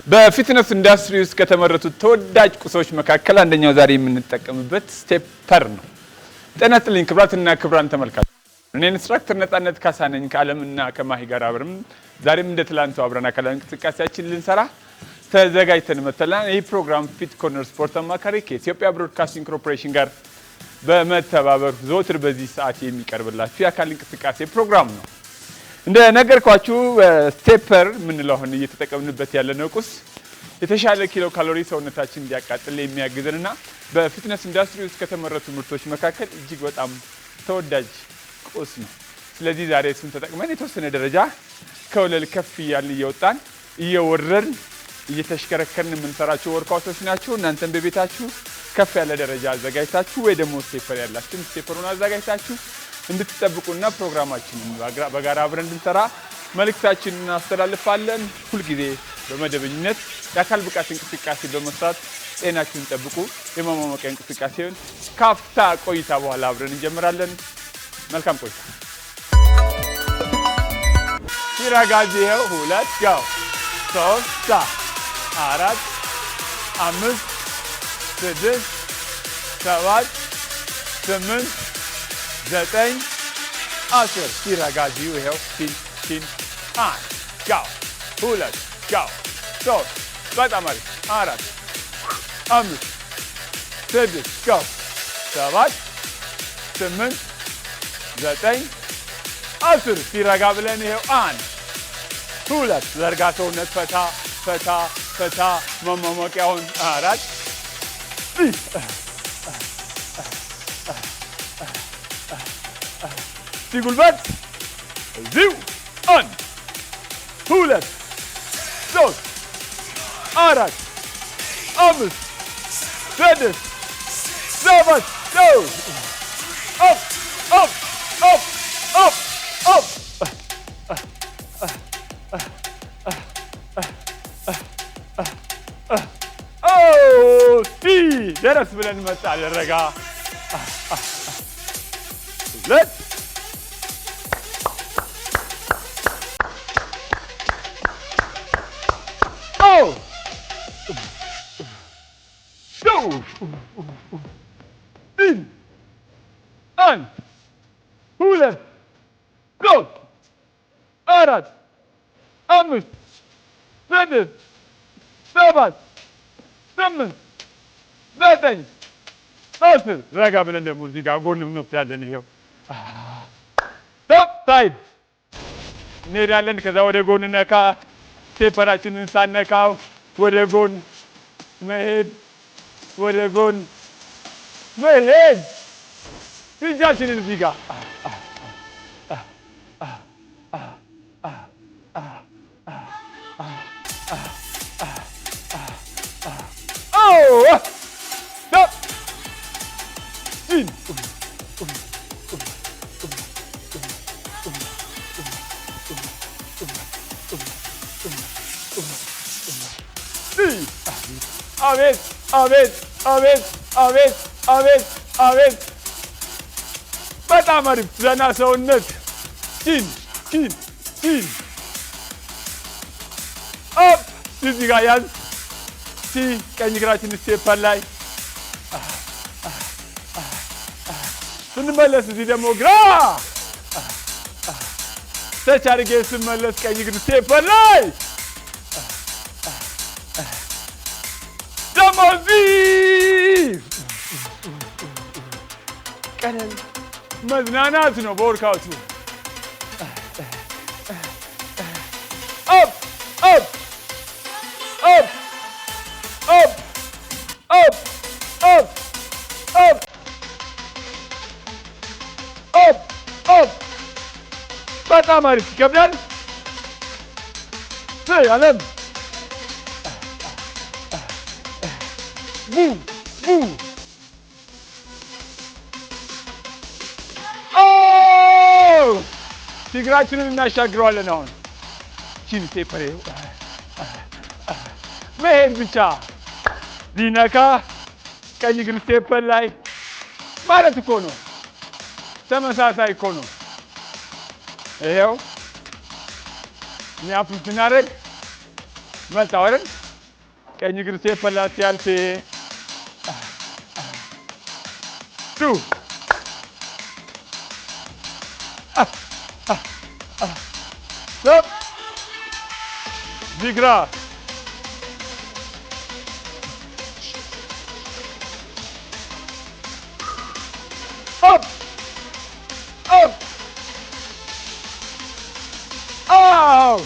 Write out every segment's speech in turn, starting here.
በፊትነስ ኢንዱስትሪ ውስጥ ከተመረቱት ተወዳጅ ቁሶች መካከል አንደኛው ዛሬ የምንጠቀምበት ስቴፐር ነው። ጤና ይስጥልኝ ክቡራትና ክቡራን ተመልካቾች፣ እኔ ኢንስትራክተር ነጻነት ካሳ ነኝ ከዓለምና ከማሂ ጋር አብረን ዛሬም እንደ ትላንቱ አብረን አካላዊ እንቅስቃሴያችን ልንሰራ ተዘጋጅተን መጥተናል። ይህ ፕሮግራም ፊት ኮርነር ስፖርት አማካሪ ከኢትዮጵያ ብሮድካስቲንግ ኮርፖሬሽን ጋር በመተባበር ዘወትር በዚህ ሰዓት የሚቀርብላችሁ የአካል እንቅስቃሴ ፕሮግራም ነው። እንደ ነገርኳችሁ ስቴፐር ምንለው አሁን እየተጠቀምንበት ያለነው ቁስ የተሻለ ኪሎ ካሎሪ ሰውነታችን እንዲያቃጥል የሚያግዘንና በፊትነስ ኢንዱስትሪ ውስጥ ከተመረቱ ምርቶች መካከል እጅግ በጣም ተወዳጅ ቁስ ነው። ስለዚህ ዛሬ እሱን ተጠቅመን የተወሰነ ደረጃ ከወለል ከፍ እያልን እየወጣን እየወረድን እየተሽከረከርን የምንሰራቸው ወርክአውቶች ናቸው። እናንተም በቤታችሁ ከፍ ያለ ደረጃ አዘጋጅታችሁ ወይ ደግሞ ስቴፐር ያላችሁ ስቴፐሩን አዘጋጅታችሁ እንድትጠብቁና ፕሮግራማችንን በጋራ አብረን እንድንሰራ መልእክታችንን እናስተላልፋለን። ሁልጊዜ በመደበኝነት የአካል ብቃት እንቅስቃሴ በመስራት ጤናችሁን ጠብቁ። የማሟሟቂያ እንቅስቃሴውን ካፍታ ቆይታ በኋላ አብረን እንጀምራለን። መልካም ቆይታ። ይራጋዚው 2 ጋው 3 4 5 6 7 8 9 10 ሲራጋዚው ይሄው ፊን 1 ጋው 2 ጋው 3 በጣም አሪፍ 4 5 6 ጋው 7 8 9 10 ሲራጋ ብለን ይሄው 1 2 ዘርጋ ሰውነት ፈታ ፈታ ፈታ መሟሟቂያውን 4 ጉልበት እዚሁ 1 2 3 4 5 6 7 up up up up up ደረስ ብለን መጣል ረጋ ለት አንድ ሁለት ሶስት አራት አምስት ስድስት ሰባት ስምንት ዘጠኝ 10 ረጋ ብለን ደግሞ እዚህ ጋር ጎን እንወስዳለን። ይኸው ሳይድ እንሄዳለን። ከዛ ወደ ጎን ነካ ስቴፐራችንን ሳነካው ወደ ጎን መሄድ ወደ ጎን መሄድ እጃችንን እዚህ ጋር አቤት አቤት አቤት አቤት አቤት አቤት በጣም አሪፍ ዘና ሰውነት ቺን አፕ እዚህ ጋር ያዝ ቀኝ እግራችን ስቴፐር ላይ ስንመለስ እዚህ ደግሞ ግራ ተች አድርጌ ስመለስ ቀኝ እግር ስቴፐር ላይ ደግሞ እዚህ ቀለል መዝናናት ነው በወርክአውቱ። አፕ አፕ አፕ አፕ አፕ አፕ አፕ አፕ አፕ በጣም አሪፍ ይከብዳል። አለም እግራችንን እናሻግረዋለን። አሁን ቺን ስቴፐር መሄድ ብቻ ሊነካ ቀኝ እግር ስቴፐር ላይ ማለት እኮ ነው። ተመሳሳይ እኮ ነው። ይሄው እኛ ፑሽ ስናደርግ መጣ አይደል? ቀኝ እግር ስቴፐር ላይ ሲያልፍ 2 stop Vigra up up oh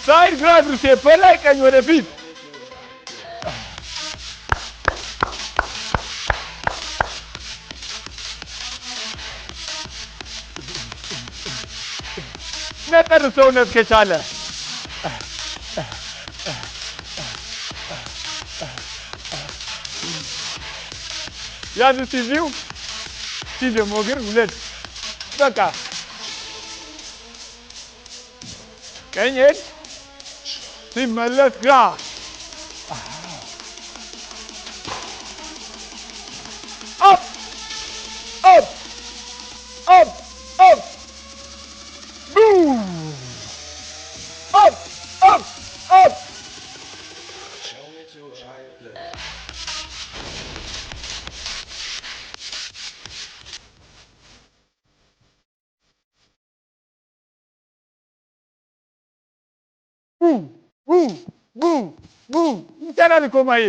side grab step ላይ ቀኝ ወደፊት ነጠር ሰውነት ከቻለ ያዝ ሲዚው ሲደሞ እግር ሁለት በቃ ቀኝ እጅ ሲመለስ ግራ up up up up boom up up up boom boom boom boom ይቻላል እኮ ማዬ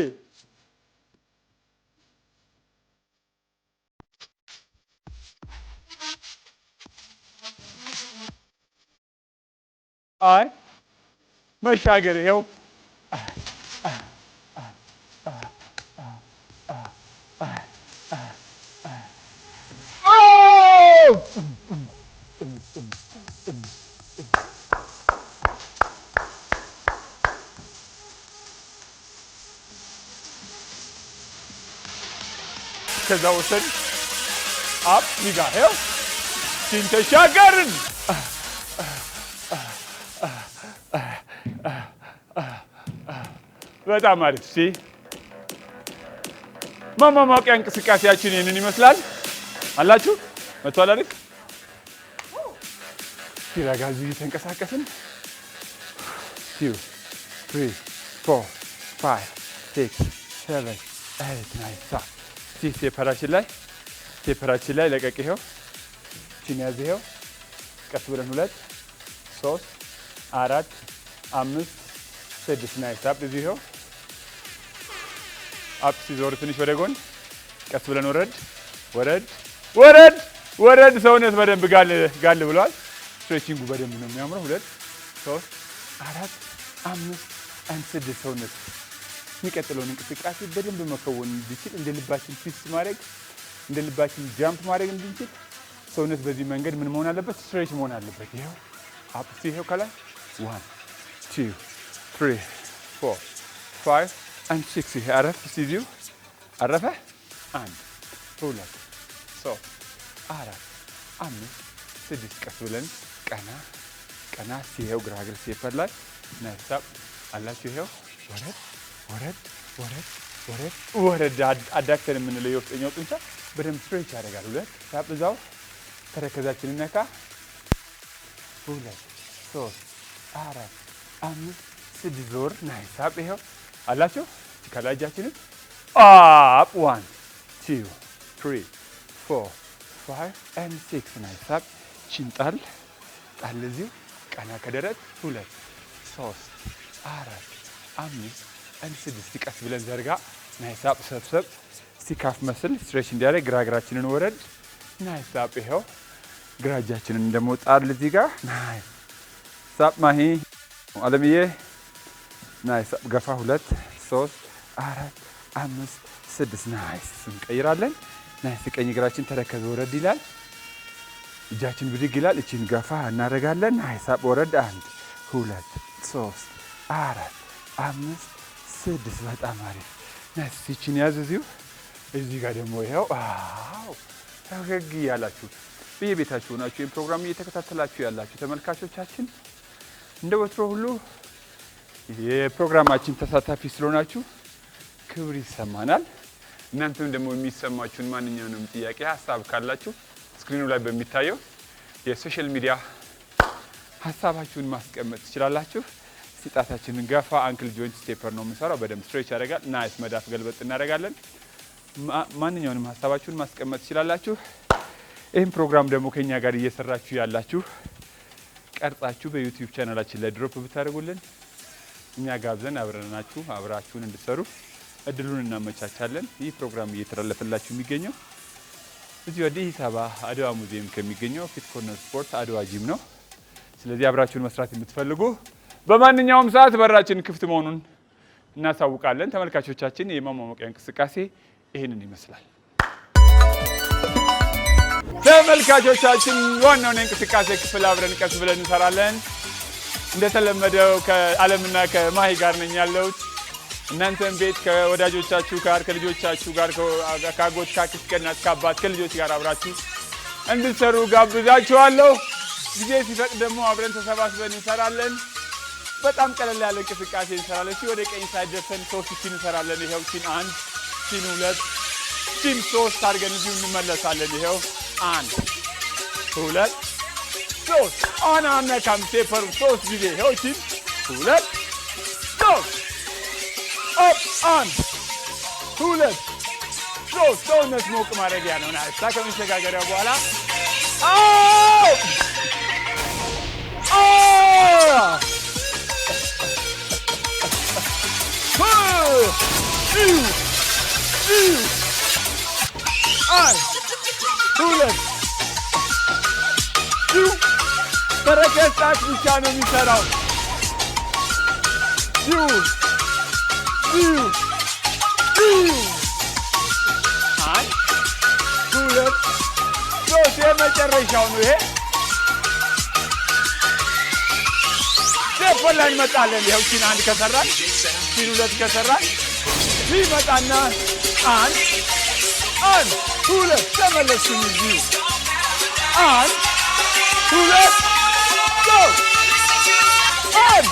አይ መሻገር ይኸው ከዛ ወሰን አፕ ሊጋ ይኸው ሲንተሻገርን በጣም አሪፍ ሲ ማማማቂያ እንቅስቃሴያችን ይሄንን ይመስላል አላችሁ መጥቷል አይደል ሲራጋዙ እየተንቀሳቀስን 2 3 4 5 6 7 8 9 ስቴፐራችን ላይ ለቀቅ ይኸው ቺን ያዝ ይኸው ቀስ ብለን 2 3 4 5 6 ናይስ አፕ እዚህ ይኸው አፕ ሲዞር ትንሽ ወደ ጎን ቀስ ብለን ወረድ ወረድ ወረድ ወረድ ሰውነት በደንብ ጋል ብሏል ስትሬቺንጉ በደንብ ነው የሚያምረው 2 3 4 5 6 ሰውነት የሚቀጥለውን እንቅስቃሴ በደንብ መከወን እንዲችል እንደ ልባችን ትዊስት ማድረግ እንደ ልባችን ጃምፕ ማድረግ እንዲችል ሰውነት በዚህ መንገድ ምን መሆን አለበት ስትሬች መሆን አለበት ይኸው አፕ ይኸው ከላይ 1 2 3 4 5 and 6 ይሄ አረፍ ሲዚው አረፈ 1 2 3 4 5 6 ቀስ ብለን ቀና ሲሄው ግራ እግር ስቴፐር ላይ ነሳብ አላችሁ ይሄው ወረድ ወረድ ወረድ ወረድ ወረድ አዳክተን የምንለው የውስጠኛው ጡንቻ በደንብ ስትሬች ያደርጋል 2 ሳብ እዛው ተረከዛችንን ነካ 2 3 4 5 6 ዞር ናይስ ሳብ ይሄው አላችሁ ከላጃችንን አፕ 1 2 3 4 5 and 6 ናይስ ሳብ ቺንጣል ጣል እዚሁ ቀና ከደረት 2 3 4 5 and 6 ቀስ ብለን ዘርጋ ናይስ ሳብ ሰብሰብ ሲካፍ መስል ስትሬች እንዲያደርግ ግራግራችንን ወረድ ናይስ ሳብ ይሄው ግራጃችንን እንደሞጣል እዚህ ጋር ናይስ ሳብ ማሂ አለምዬ ናይስ ገፋ 2 3 4 5 6 ናይስ እንቀይራለን ናይስ ቀኝ እግራችን ተረከዘ ወረድ ይላል እጃችን ብድግ ይላል እቺን ገፋ እናደርጋለን ናይስ ሳብ ወረድ 1 2 3 4 5 6 በጣም አሪፍ ናይስ እቺን ያዝ እዚህ ጋር ደግሞ ይሄው አው ተገግ ያላችሁ በየቤታችሁ ሆናችሁ ይሄን ፕሮግራም እየተከታተላችሁ ያላችሁ ተመልካቾቻችን እንደ ወትሮ ሁሉ የፕሮግራማችን ተሳታፊ ስለሆናችሁ ክብር ይሰማናል እናንተም ደግሞ የሚሰማችሁን ማንኛውንም ጥያቄ ሐሳብ ካላችሁ ስክሪኑ ላይ በሚታየው የሶሻል ሚዲያ ሐሳባችሁን ማስቀመጥ ትችላላችሁ። ሲጣታችንን ገፋ አንክል ጆይንት ስቴፐር ነው የምንሰራው። በደንብ ስትሬች ያደርጋል። ናይስ መዳፍ ገልበጥ እናደርጋለን። ማንኛውንም ሐሳባችሁን ማስቀመጥ ትችላላችሁ። ይህን ፕሮግራም ደግሞ ከኛ ጋር እየሰራችሁ ያላችሁ ቀርጻችሁ በዩቲዩብ ቻናላችን ላይ ድሮፕ ብታደርጉልን እኛ ጋብዘን አብራችሁን እንድትሰሩ እድሉን እናመቻቻለን። ይህ ፕሮግራም እየተላለፈላችሁ የሚገኘው እዚህ አዲስ አበባ አድዋ ሙዚየም ከሚገኘው ፊት ኮርነር ስፖርት አድዋ ጂም ነው። ስለዚህ አብራችሁን መስራት የምትፈልጉ በማንኛውም ሰዓት በራችን ክፍት መሆኑን እናሳውቃለን። ተመልካቾቻችን የማሟሟቂያ እንቅስቃሴ ይህንን ይመስላል። ተመልካቾቻችን ዋናውን የእንቅስቃሴ ክፍል አብረን ቀስ ብለን እንሰራለን። እንደተለመደው ከአለምና ከማሂ ጋር ነኝ ያለሁት። እናንተም ቤት ከወዳጆቻችሁ ጋር ከልጆቻችሁ ጋር ከአጎት ከአክስት ከእናት ከአባት ከልጆች ጋር አብራችሁ እንድትሰሩ ጋብዛችኋለሁ። ጊዜ ሲፈቅድ ደግሞ አብረን ተሰባስበን እንሰራለን። በጣም ቀለል ያለ እንቅስቃሴ እንሰራለን። ወደ ቀኝ ሳይድ ደርሰን 3 ቺን እንሰራለን። ይሄው ቺን 1 ቺን 2 ቺን 3 አድርገን እዚሁ እንመለሳለን። ይሄው 1 2 3 አናነካም ስቴፐሩ 3 ጊዜ ይሄው ቺን 2 3 አፕ 1 2 3 ሰውነት ሞቅ ማድረጊያ ነው። ናይስ ከመሸጋገሪያ በኋላ ተረከዝ ጣት ብቻ ነው የሚሰራው። አንድ ሁለት ሶስት የመጨረሻው ነው ይሄ። ስቴፐር ላይ እንመጣለን። ይኸው ቺን 1 ከሰራን ቺን 2 ከሰራን ይመጣና 1 2 ተመለስን። እዚሁ 1 2 3 1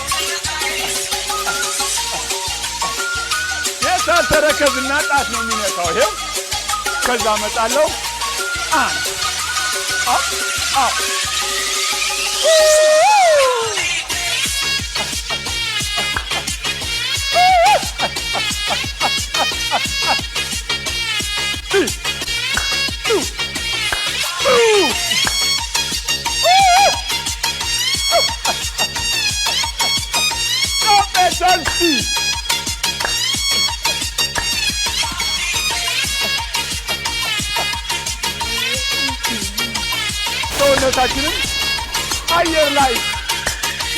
የሳት ተረከዝና ጣት ነው የሚነካው። ይሄው ከዛ እመጣለሁ 1 ሰውነታችንን አየር ላይ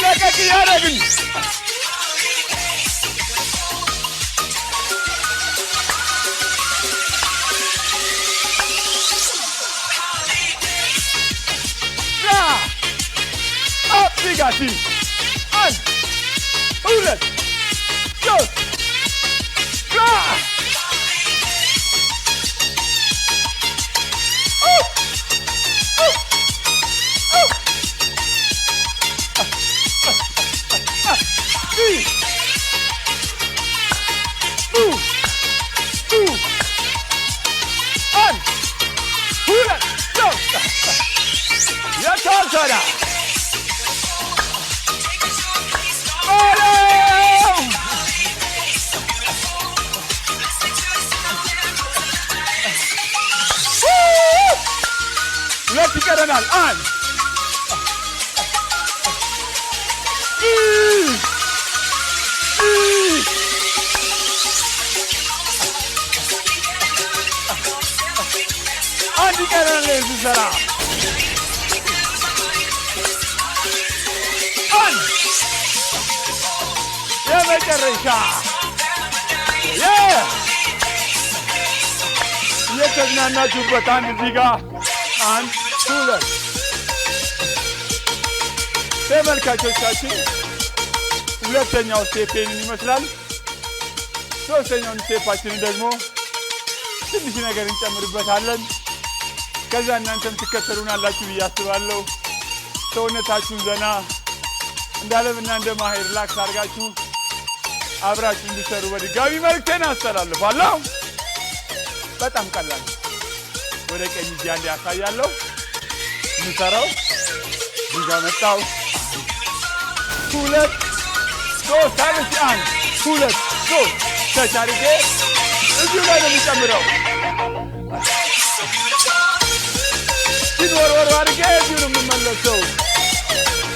ለቀቅ ያደረግን አፕሊጋቲ 1 2 3 ሁለት ይቀረናል። 1 1 ይቀረናል። ስንሰራ 1 የመጨረሻ የተዝናናችሁበት አንድ እዚህ ጋር 1 2 ተመልካቾቻችን ሁለተኛው ስቴፕ ይመስላል። ሶስተኛውን ስቴፓችንን ደግሞ ትንሽ ነገር እንጨምርበታለን። ከዛ እናንተም ትከተሉናላችሁ ብዬ አስባለሁ። ሰውነታችሁን ዘና እንዳለምና እንደ ማሂ ሪላክስ አድርጋችሁ አብራችሁ እንድትሰሩ በድጋሚ መልእክቴን አስተላልፋለሁ። በጣም ቀላል ወደ ቀኝ እጅ አንዴ ያሳያለሁ። ምሰራው ዲጋ መጣው ሁለት ሶስት አለች አንድ ሁለት ሶስት ተቻርጌ እዚሁ ላይ ነው የሚጨምረው ሲወርወር አድርጌ እዚሁ ነው የምመለሰው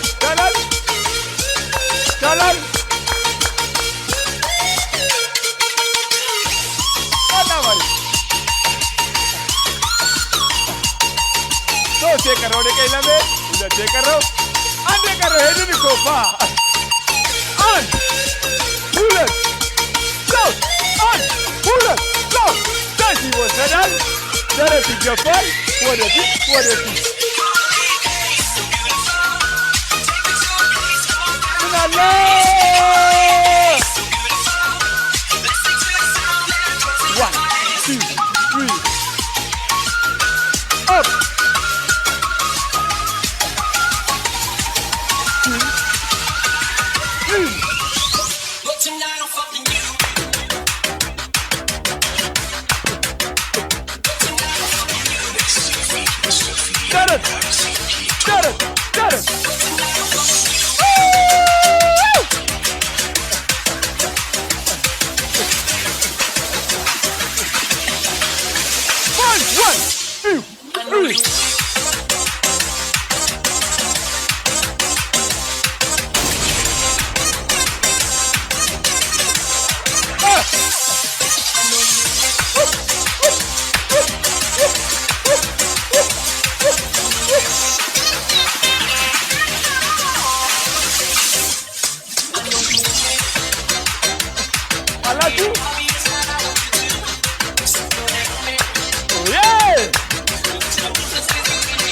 ይቻላል ይቻላል ሶስት የቀረው ወደ ቀኝ ለመሄድ ሁለት የቀረው አንድ የቀረው ሄድን እኮ አንድ ሁለት ሶስት አንድ ሁለት ሶስት ደስ ይወሰዳል ደረት ይገፋል ወደፊት ወደፊት ምን አለ one two three up Got it!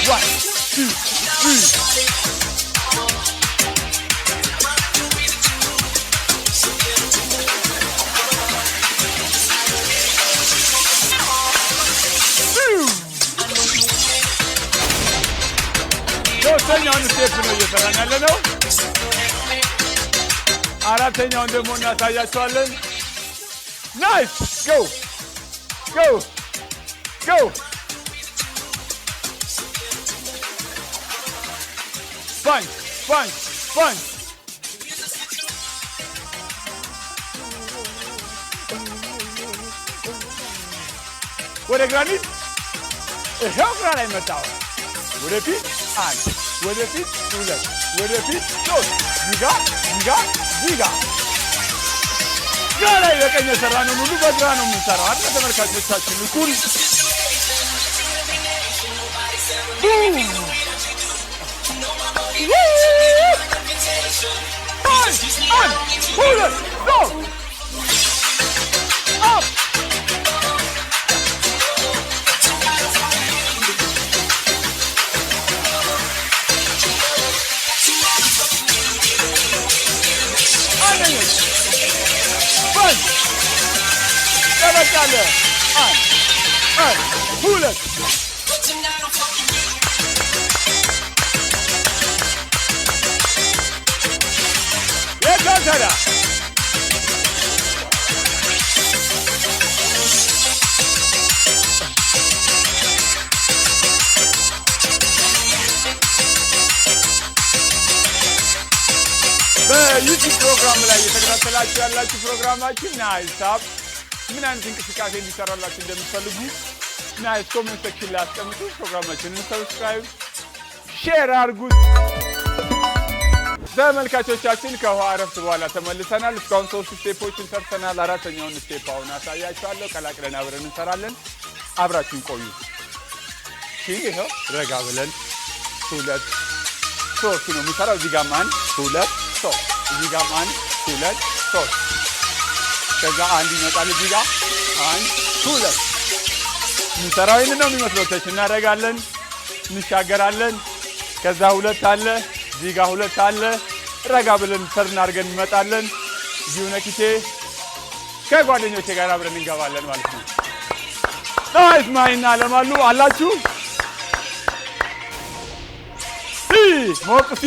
One, two, three. ሶስተኛውን ስቴፕ ነው እየሰራን ያለ ነው። አራተኛውን ደግሞ እናሳያቸዋለን። ናይስ ጎ ጎ ጎ ፓንች ፓንች ፓንች ወደ ግራኒት ይኸው ግራ ላይ መጣው። ወደፊት አንድ ወደፊት ሁለት ወደፊት ሶስት ዚጋ ዚጋ ዚጋ ግራ ላይ በቀኝ የሰራነው ሙሉ በግራ ነው የምንሰራው አይደል ተመልካቾቻችን እኩል አንድ ሁለት ሶስት አፕ ተበቃለ አንድ ሁለት የካንተራ በዩቲዩብ ፕሮግራም ላይ የተከታተላችሁ ያላችሁ ፕሮግራማችን ናይስ አፕ ምን አይነት እንቅስቃሴ እንዲሰራላችሁ እንደምትፈልጉ ናይስ ኮሜንት ሴክሽን ላይ አስቀምጡ። ፕሮግራማችንን ሰብስክራይብ ሼር አድርጉት። ተመልካቾቻችን ከውሃ እረፍት በኋላ ተመልሰናል። እስካሁን 3 ስቴፖችን ሰርተናል። አራተኛውን ስቴፕ አሁን አሳያችኋለሁ። ቀላቅለን አብረን እንሰራለን። አብራችሁን ቆዩ። ይሄው ረጋ ብለን ሁለት ሶስት ነው የምንሰራው። እዚህ ጋር አንድ ሁለት ሶስት እዚህ ጋር አንድ ሁለት ሶስት ከዛ አንድ ይመጣል። እዚህ ጋር አንድ ሁለት የምንሰራው ይሄን ነው የሚመስለው። ተች እናደርጋለን፣ እንሻገራለን። ከዛ ሁለት አለ፣ እዚህ ጋር ሁለት አለ። ረጋ ብለን ተርን አድርገን እንመጣለን። እዚሁ ነክቼ ከጓደኞቼ ጋር አብረን እንገባለን ማለት ነው። ናይስ ማይና ለማሉ አላችሁ ሞቅሲ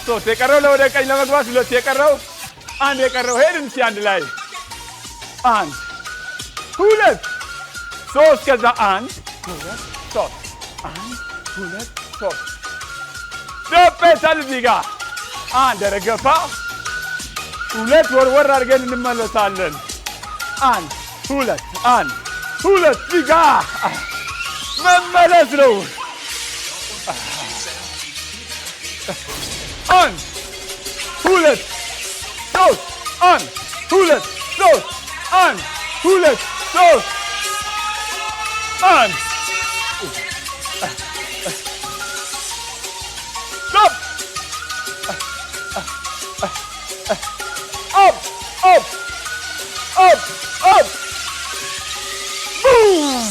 ሶስት የቀረው ለወደ ቀኝ ለመግባት ሁለት የቀረው አንድ የቀረው ሄድን። እስኪ አንድ ላይ አንድ ሁለት ሶስት ከዛ አንድ ሁለት ሶስት አንድ ሁለት ሶስት ዶፔታል እዚህ ጋር አንድ ረገፋ ሁለት ወርወር አድርገን እንመለሳለን አንድ ሁለት እዚህ ጋር መመለስ ነው አንድ ሁለት ሶስት አንድ ሁለት ሶስት አንድ ሁለት ሶስት አንድ stop up boom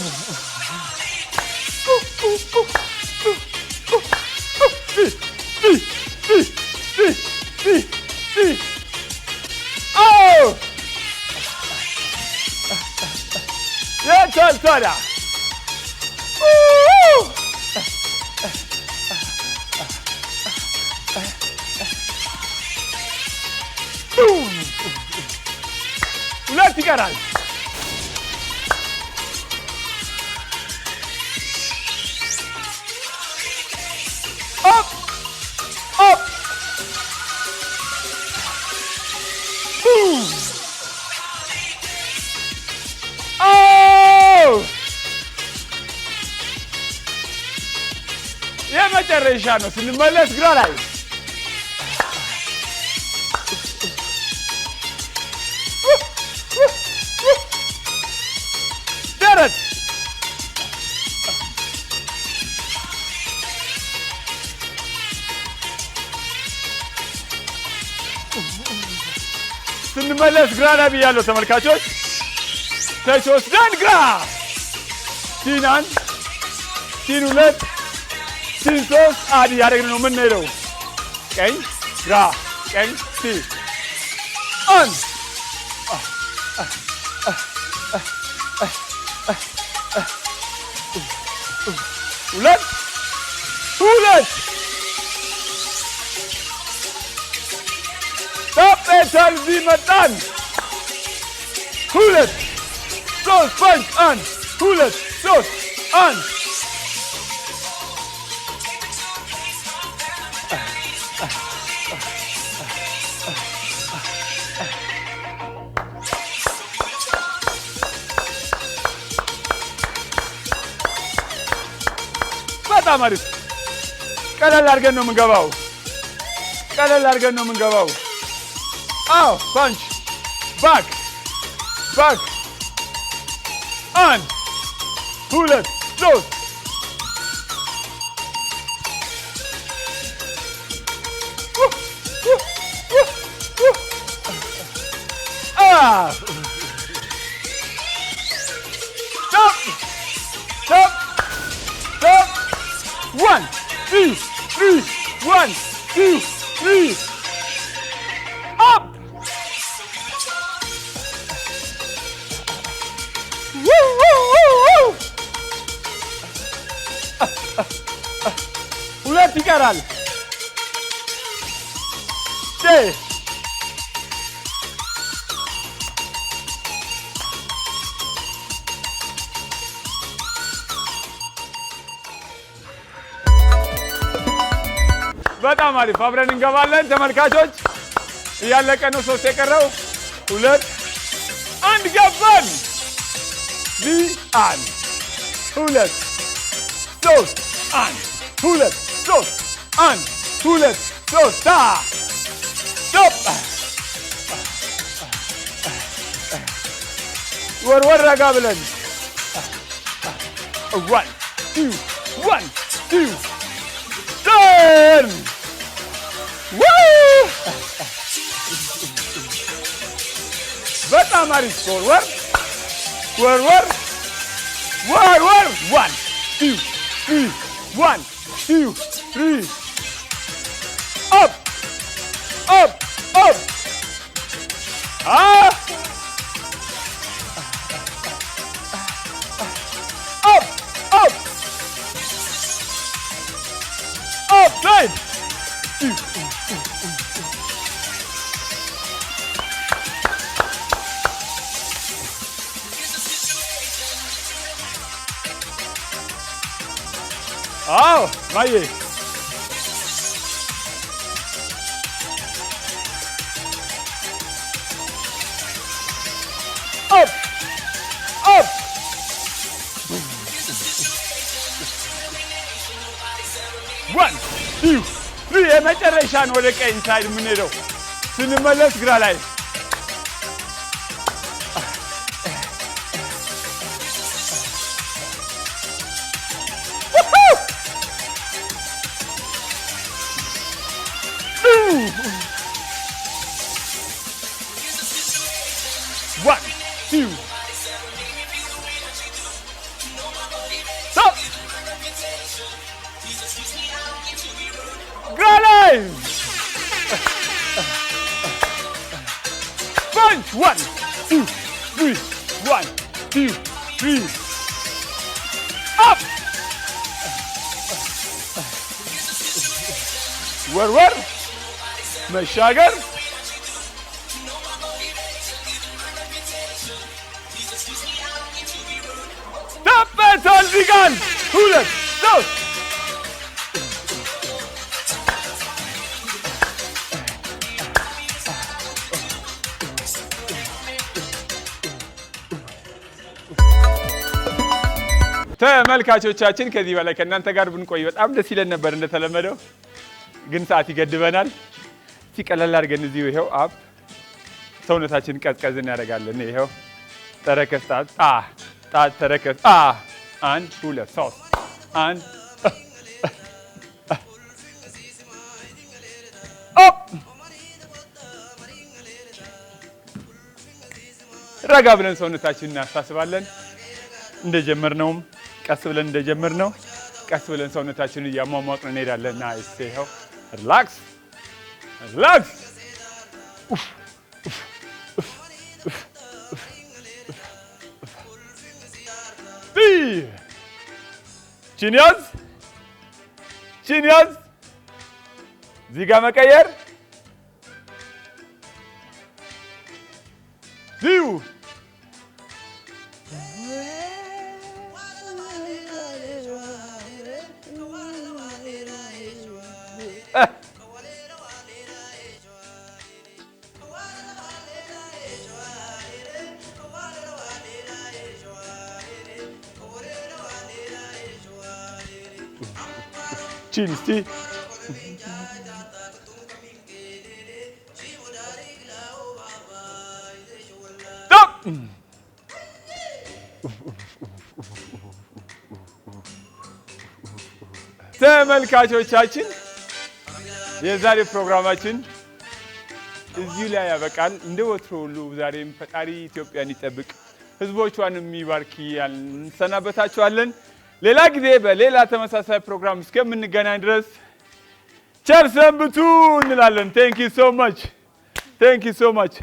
oh yeah tada ሁለት ይቀራል up boom oh የመጨረሻ ነው ስንመለስ ግራ ላይ ደረት ስንመለስ ግራ ላይ ብያለሁ ተመልካቾች ተወስደን ግራ ሲን አንድ ሲን ሁለት ሲን ሶስት አዲ ያደረግን ነው የምንሄደው ቀኝ ግራ ቀኝ ሲ አንድ ሁለት ታፔታል እዚህ መጣን ሁለት ሶስት ፓንች አንድ ሁለት ሶስት አንድ በጣም አሪፍ ቀለል አድርገን ነው የምንገባው አዎ ፓንች ባክ አንድ ሁለት ሶስት stop 1 2 3 1 2 3 up ሁለት ይቀራል በጣም አሪፍ አብረን እንገባለን ተመልካቾች እያለቀ ነው 3 የቀረው 2 1 ገባን አንድ 2 3 1 2 3 1 2 3 stop ወርወር ረጋ ብለን 1 2 turn በጣም አሪፍ ወርወር 1 2 3 1 2 3 up side አዎ ማዬ up up one two three የመጨረሻን ወደ ቀኝ ሳይድ የምንሄደው ስንመለስ ግራ ላይ one two stop Granite punch 1 2 3 1 2 3 up ወርወር መሻገር ታበታል ዚጋን ሁለት ሶስት ተመልካቾቻችን ከዚህ በላይ ከእናንተ ጋር ብንቆይ በጣም ደስ ይለን ነበር እንደተለመደው ግን ሰዓት ይገድበናል ሲቀለል አድርገን እዚሁ ይሄው አፕ ሰውነታችን ቀዝቀዝ እናደርጋለን ይሄው ተረከዝ ጣት ተረከዝ 1 2 3 1 ኦፕ ረጋ ብለን ሰውነታችንን እናሳስባለን እንደጀመርነውም ቀስ ብለን ሰውነታችንን እያሟሟቅን እንሄዳለን ናይስ ይሄው ሪላክስ ሪላክስ ቺን ያዝ እዚህ ጋር መቀየር ዚው ቺን እስቲ ተመልካቾቻችን የዛሬ ፕሮግራማችን እዚሁ ላይ ያበቃል እንደ ወትሮ ሁሉ ዛሬም ፈጣሪ ኢትዮጵያን ይጠብቅ ህዝቦቿንም ይባርክ እንሰናበታችኋለን ሌላ ጊዜ በሌላ ተመሳሳይ ፕሮግራም እስከምንገናኝ ድረስ ቸር ሰንብቱ እንላለን Thank you so much